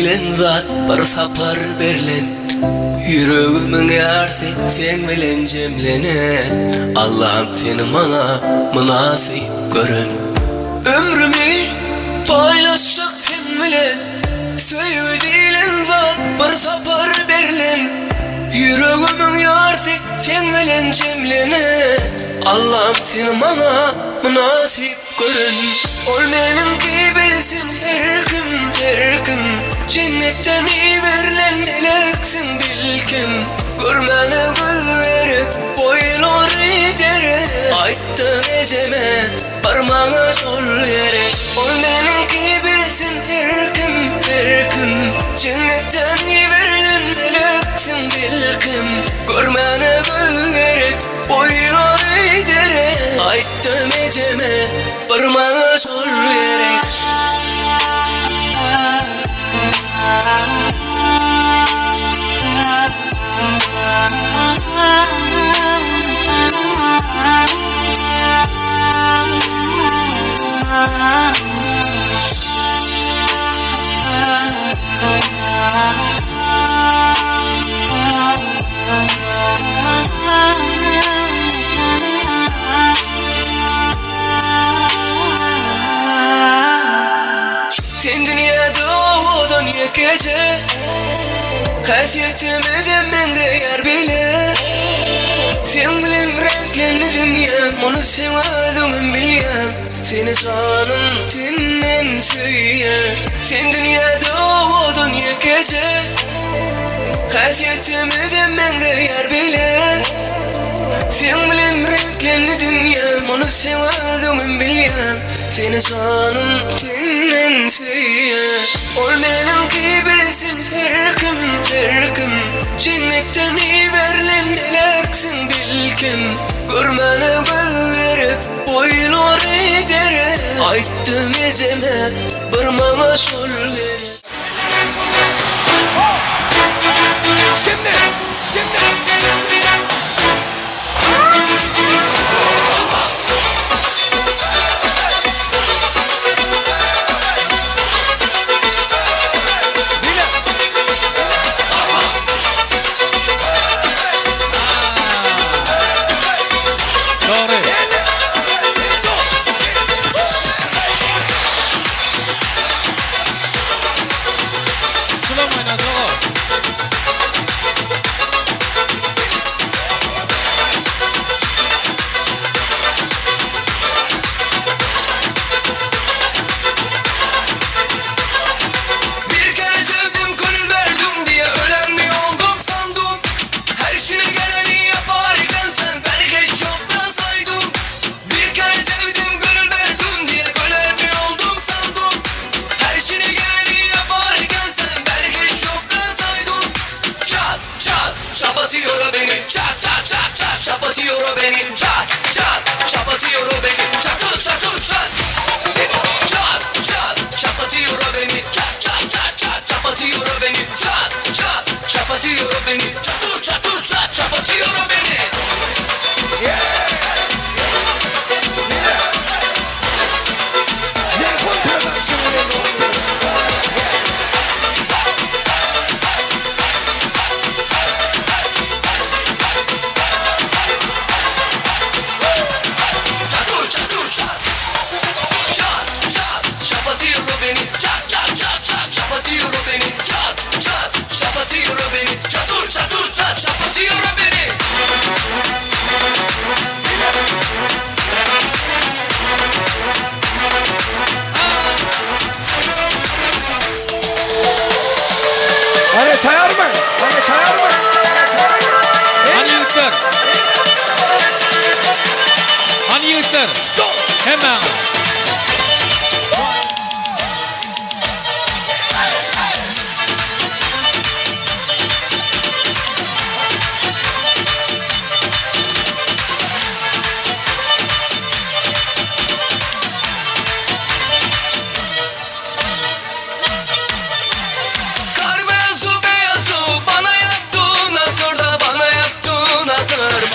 bilen zat bir sapar berlen. Yüreğimin yarsı sen bilen cemlene. Allah'ım seni bana münasip görün. Ömrümü paylaşacak sen bilen. Sevdiğin zat bir sapar berlen. Yüreğimin yarsı sen bilen cemlene. Allah'ım seni bana münasip görün. Ol benimki bilsin her kim cennetten iyi verilen meleksin bilkim. Görmene göz boylar idere. Ayttım eceme parmağına şol yere. Ol benimki bilsin her kim cennetten iyi verilen meleksin bilkim. Görmene göz boylar idere. Ayttım eceme parmağına şol yere. Sen dünyada o dünya gece hasretimize mende yer bile. Sen bilen renklerini dünya onu sevmedim bileyim. Seni canım senden söyler. Sen dünyada o dünya gece hasretimize mende yer bile. Sen bilen renklerini dünya onu sevmedim bileyim. Seni canım senden söyler. Ol benimki bilsin her kim cennetten iyi verilen meleksin bilkim. Görmene göz boylar idere. Ayttım eceme parmağına şol yere. Şimdi çapatıyor beni, çat çat çat çat, çapatıyor beni, çat çat, çapatıyor beni, çatır çatır çat, çat çat, çapatıyor beni, çat çat çat çat, çapatıyor beni, çat çat, çapatıyor beni, çatır çatır çat, çapatıyor beni. Hani yıklar? Hemen.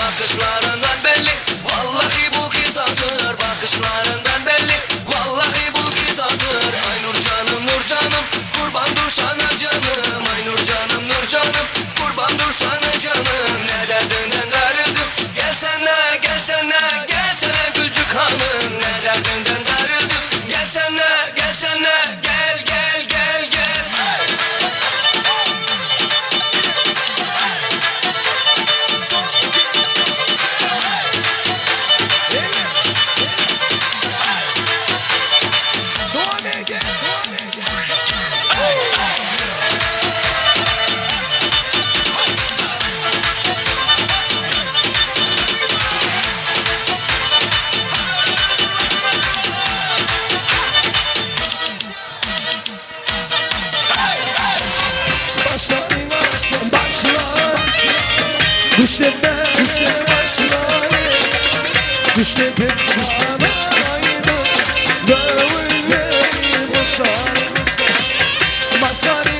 Bakışlarından belli, vallahi bu kız hazır. Bakışlarından belli. Düştepe başları Düştepe başlarıydı Dövülmeyi boşlar Başları